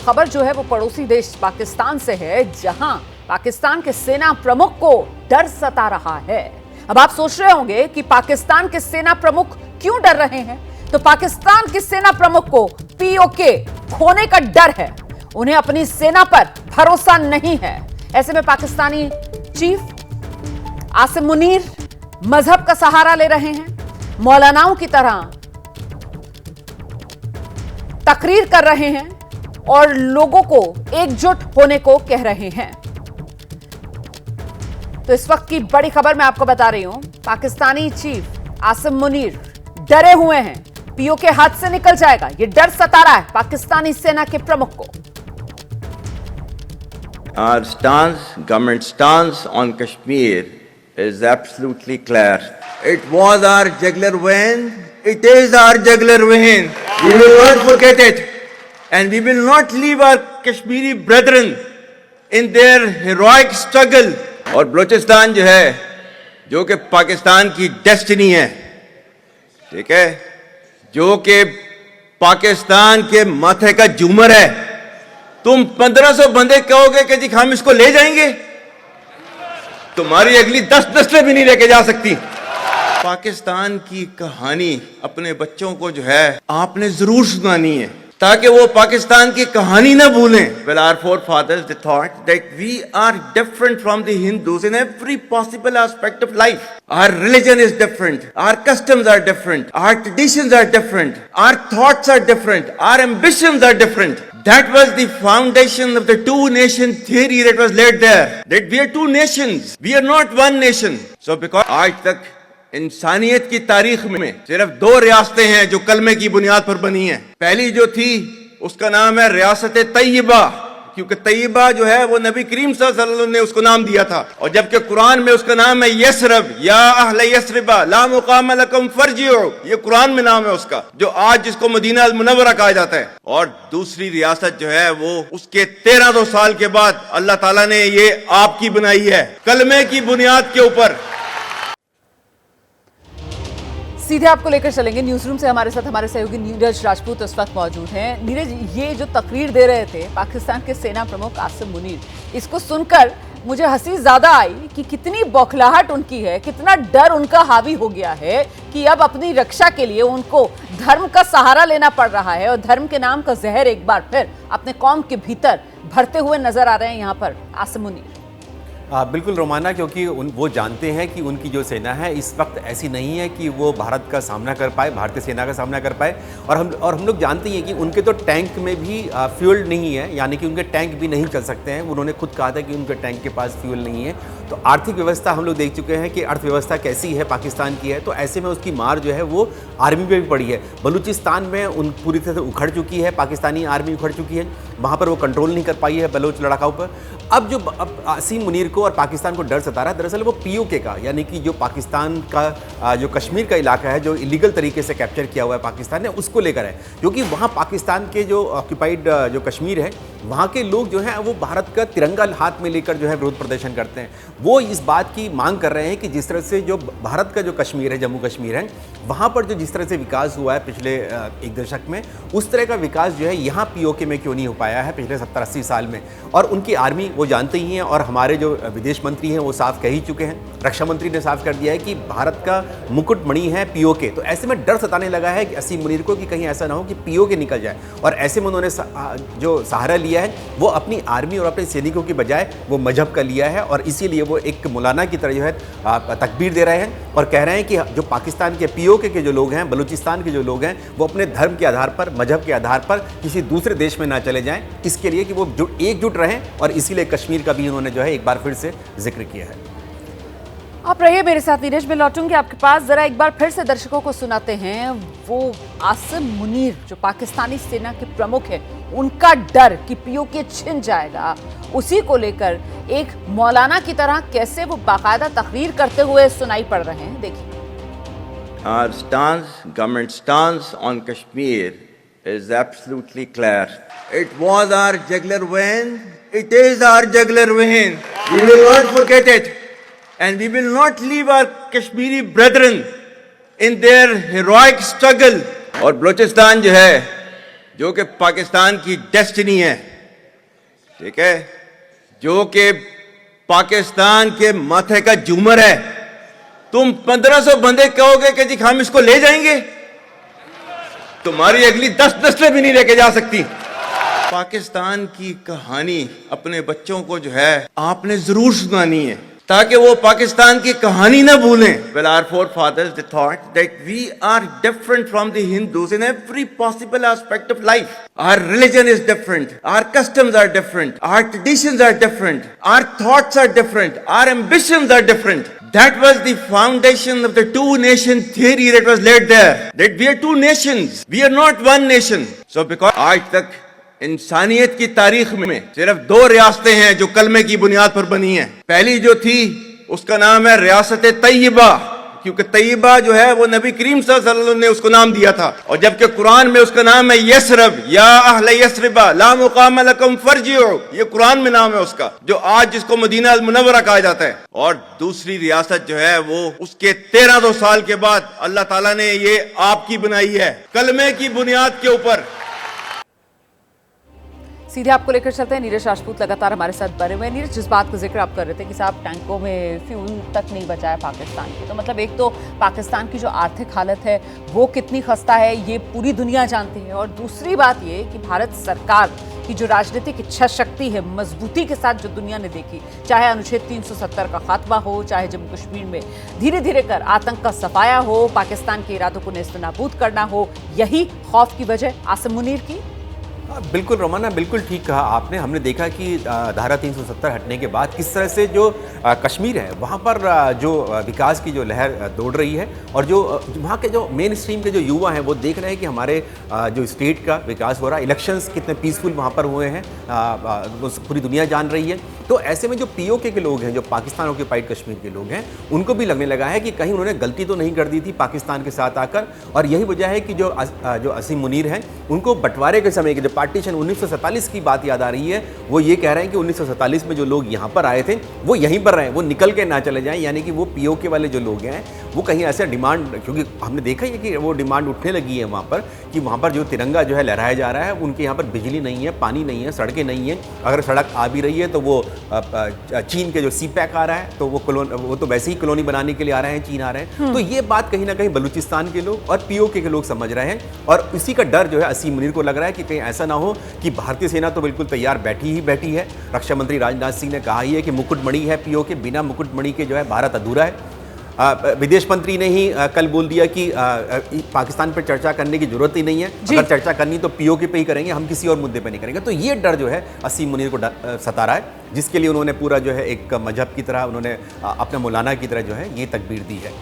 खबर जो है वो पड़ोसी देश पाकिस्तान से है, जहां पाकिस्तान के सेना प्रमुख को डर सता रहा है। अब आप सोच रहे होंगे कि पाकिस्तान के सेना प्रमुख क्यों डर रहे हैं? तो पाकिस्तान के सेना प्रमुख को पीओके खोने का डर है। उन्हें अपनी सेना पर भरोसा नहीं है। ऐसे में पाकिस्तानी चीफ आसिम मुनीर मजहब का सहारा ले रहे हैं, मौलानाओं की तरह तकरीर कर रहे हैं और लोगों को एकजुट होने को कह रहे हैं। तो इस वक्त की बड़ी खबर मैं आपको बता रही हूं, पाकिस्तानी चीफ आसिम मुनीर डरे हुए हैं, पीओके हाथ से निकल जाएगा, ये डर सता रहा है पाकिस्तानी सेना के प्रमुख को। Our stance, government stance on Kashmir is absolutely clear. It was our jugular vein. It is our jugular vein. We will not forget it. And we will not leave our Kashmiri brethren in their heroic struggle. और बलूचिस्तान जो है, जो कि पाकिस्तान की destiny है, ठीक है, जो कि पाकिस्तान के माथे का झूमर है, तुम 1500 बंदे कहोगे कि जी हम इसको ले जाएंगे, तुम्हारी अगली 10 नस्लें भी नहीं लेके जा सकती। पाकिस्तान की कहानी अपने बच्चों को जो है आपने जरूर सुनानी है, ताकि वो पाकिस्तान की कहानी ना भूलें। Well, our forefathers they thought that we are different from the Hindus in every possible aspect of life. Our religion is different, our customs are different, our traditions are different, our thoughts are different, our ambitions are different. That was the foundation of the two-nation theory that was laid there. That we are two nations, we are not one nation. So because आज तक इंसानियत की तारीख में सिर्फ 2 रियासतें हैं जो कलमे की बुनियाद पर बनी हैं। पहली जो थी उसका नाम है रियासत तैयबा, क्योंकि तैयबा जो है वो नबी करीम सल्लल्लाहु अलैहि वसल्लम ने उसको नाम दिया था, और जबकि कुरान में उसका नाम है यसरब, या अहले यसरबा ला मुकाम लकुम फरजिउ, ये कुरान में नाम है उसका, जो आज जिसको मदीना अल मुनव्वरा कहा जाता है। और दूसरी रियासत जो है वो उसके 1300 साल के बाद अल्लाह ताला ने ये आपकी बनाई है, कलमे की बुनियाद के ऊपर। सीधे आपको लेकर चलेंगे न्यूज रूम से। हमारे साथ हमारे सहयोगी नीरज राजपूत इस वक्त मौजूद हैं। नीरज, ये जो तकरीर दे रहे थे पाकिस्तान के सेना प्रमुख आसिम मुनीर, इसको सुनकर मुझे हंसी ज्यादा आई कि कितनी बौखलाहट उनकी है, कितना डर उनका हावी हो गया है कि अब अपनी रक्षा के लिए उनको धर्म का सहारा लेना पड़ रहा है, और धर्म के नाम का जहर एक बार फिर अपने कौम के भीतर भरते हुए नजर आ रहे हैं यहाँ पर आसिम मुनीर। बिल्कुल रोमाना, क्योंकि वो जानते हैं कि उनकी जो सेना है इस वक्त ऐसी नहीं है कि वो भारत का सामना कर पाए, भारतीय सेना का सामना कर पाए। और हम लोग जानते हैं कि उनके तो टैंक में भी फ्यूल नहीं है, यानी कि उनके टैंक भी नहीं चल सकते हैं। उन्होंने खुद कहा था कि उनके टैंक के पास फ्यूल नहीं है। तो आर्थिक व्यवस्था हम लोग देख चुके हैं कि अर्थव्यवस्था कैसी है पाकिस्तान की है, तो ऐसे में उसकी मार जो है वो आर्मी पे भी पड़ी है। बलूचिस्तान में पूरी तरह से उखड़ चुकी है, पाकिस्तानी आर्मी उखड़ चुकी है, वहाँ पर वो कंट्रोल नहीं कर पाई है बलोच लड़ाकों पर। अब आसिम मुनीर को और पाकिस्तान को डर सता रहा है, दरअसल वो पीओके का, यानी कि जो पाकिस्तान का जो कश्मीर का इलाका है, जो इलीगल तरीके से कैप्चर किया हुआ है पाकिस्तान ने, उसको लेकर है। क्योंकि वहाँ पाकिस्तान के जो ऑक्यूपाइड जो कश्मीर है, वहाँ के लोग जो हैं वो भारत का तिरंगा हाथ में लेकर जो है विरोध प्रदर्शन करते हैं। वो इस बात की मांग कर रहे हैं कि जिस तरह से जो भारत का जो कश्मीर है, जम्मू कश्मीर है, वहाँ पर जो जिस तरह से विकास हुआ है पिछले 1 दशक में, उस तरह का विकास जो है यहाँ पीओके में क्यों नहीं हो पाया है पिछले 70-80 साल में। और उनकी आर्मी वो जानते ही हैं, और हमारे जो विदेश मंत्री हैं वो साफ कह ही चुके हैं, रक्षा मंत्री ने साफ कर दिया है कि भारत का मुकुटमणि है पीओके। तो ऐसे में डर सताने लगा है कि आसिम मुनीर को कि कहीं ऐसा ना हो कि पीओके निकल जाए। और ऐसे में उन्होंने जो सहारा लिया है वो अपनी आर्मी और अपने सैनिकों की बजाय वो मजहब का लिया है, और इसीलिए वो एक मौलाना की तरह जो है तकबीर दे रहे हैं और कह रहे हैं कि जो पाकिस्तान के पीओके के जो लोग हैं, बलूचिस्तान के जो लोग हैं, वो अपने धर्म के आधार पर, मजहब के आधार पर किसी दूसरे देश में ना चले जाएं, इसके लिए कि वो एकजुट रहें। और इसीलिए कश्मीर का भी उन्होंने जो है एक बार फिर से जिक्र किया है। आप रहिए मेरे साथ नीरज, में लौटूंगी आपके पास। जरा एक बार फिर से दर्शकों को सुनाते हैं वो आसिम मुनीर जो पाकिस्तानी सेना के प्रमुख है, उनका डर कि पीओके छिन जाएगा, उसी को लेकर एक मौलाना की तरह कैसे वो बाकायदा तकरीर करते हुए सुनाई पड़ रहे हैं। देखिए। Our stance, government stance on Kashmir is absolutely clear. It was our jugular vein. It is our jugular vein. We will not forget it. And we will not leave our Kashmiri brethren in their heroic struggle. और बलूचिस्तान जो है, जो कि पाकिस्तान की destiny है, ठीक है, जो कि पाकिस्तान के माथे का झूमर है। तुम 1500 बंदे कहोगे कि जी हम इसको ले जाएंगे, तुम्हारी अगली 10 नस्लें भी नहीं लेके जा सकती। पाकिस्तान की कहानी अपने बच्चों को जो है आपने जरूर सुनानी है, ताकि वो पाकिस्तान की कहानी ना भूलें। Well, our forefathers they thought that we are different from the Hindus in every possible aspect of life. Our religion is different, our customs are different, our traditions are different, our thoughts are different, our ambitions are different. That was the foundation of the two nation theory that was laid there. That we are two nations, we are not one nation. So because आज तक इंसानियत की तारीख में सिर्फ 2 रियासतें हैं जो कलमे की बुनियाद पर बनी हैं। पहली जो थी उसका नाम है रियासत तैयबा, क्योंकि तैयबा जो है वो नबी करीम सल्लल्लाहु अलैहि वसल्लम ने उसको नाम दिया था, और जबकि कुरान में उसका नाम है यसरब, या अहले यसरिबा ला मुकाम लकुम फरजिउ, ये कुरान में नाम है उसका, जो आज जिसको मदीना अल मुनव्वरा कहा जाता है। और दूसरी रियासत जो है वो उसके 1300 साल के बाद अल्लाह ताला ने ये आपकी बनाई है, कलमे की बुनियाद के ऊपर। सीधे आपको लेकर चलते हैं, नीरज राजपूत लगातार हमारे साथ बने हुए हैं। नीरज, जिस बात का जिक्र आप कर रहे थे कि साहब टैंकों में फ्यूल तक नहीं बचा है पाकिस्तान की, तो मतलब एक तो पाकिस्तान की जो आर्थिक हालत है वो कितनी खस्ता है ये पूरी दुनिया जानती है, और दूसरी बात ये कि भारत सरकार की जो राजनीतिक इच्छा शक्ति है मजबूती के साथ जो दुनिया ने देखी, चाहे अनुच्छेद 370 का खात्मा हो, चाहे जम्मू कश्मीर में धीरे धीरे कर आतंक का सफाया हो, पाकिस्तान के इरादों को नेस्तनाबूद करना हो, यही खौफ की वजह आसिम मुनीर की। बिल्कुल रोमाना, बिल्कुल ठीक कहा आपने। हमने देखा कि धारा 370 हटने के बाद किस तरह से जो कश्मीर है वहाँ पर जो विकास की जो लहर दौड़ रही है, और जो वहाँ के जो मेन स्ट्रीम के जो युवा हैं वो देख रहे हैं कि हमारे जो स्टेट का विकास हो रहा है, इलेक्शंस कितने पीसफुल वहाँ पर हुए हैं, वो पूरी दुनिया जान रही है। तो ऐसे में जो पीओके के लोग हैं, जो पाकिस्तान ऑक्यूपाइड कश्मीर के लोग हैं, उनको भी लगने लगा है कि कहीं उन्होंने गलती तो नहीं कर दी थी पाकिस्तान के साथ आकर, और यही वजह है कि जो असीम मुनीर हैं उनको बंटवारे के समय की जो पार्टीशन 1947 की बात याद आ रही है। वो ये कह रहे हैं कि 1947 में जो लोग यहाँ पर आए थे वो यहीं पर रहें, वो निकल के ना चले जाएं, यानी कि वो पीओके वाले जो लोग हैं वो कहीं ऐसा डिमांड, क्योंकि हमने देखा है कि वो डिमांड उठने लगी है वहाँ पर कि वहाँ पर जो तिरंगा जो है लहराया जा रहा है, उनके यहाँ पर बिजली नहीं है, पानी नहीं है, सड़कें नहीं हैं, अगर सड़क आ भी रही है तो वो चीन के जो सी पैक आ रहा है तो वो तो वैसे ही कॉलोनी बनाने के लिए आ रहे हैं, चीन आ रहे हैं। तो ये बात कहीं ना कहीं बलूचिस्तान के लोग और पीओके के लोग समझ रहे हैं, और इसी का डर जो है असीम मुनीर को लग रहा है कि कहीं ऐसा ना हो कि भारतीय सेना तो बिल्कुल तैयार बैठी है। रक्षा मंत्री राजनाथ सिंह ने कहा ही है कि मुकुटमणि है पीओके, बिना मुकुटमणि के जो है भारत अधूरा है। विदेश मंत्री ने ही कल बोल दिया कि पाकिस्तान पर चर्चा करने की जरूरत ही नहीं है, अगर चर्चा करनी तो पीओके पे ही करेंगे, हम किसी और मुद्दे पे नहीं करेंगे। तो ये डर जो है असीम मुनीर को सता रहा है, जिसके लिए उन्होंने पूरा जो है एक मजहब की तरह, उन्होंने अपने मौलाना की तरह जो है ये तकबीर दी है।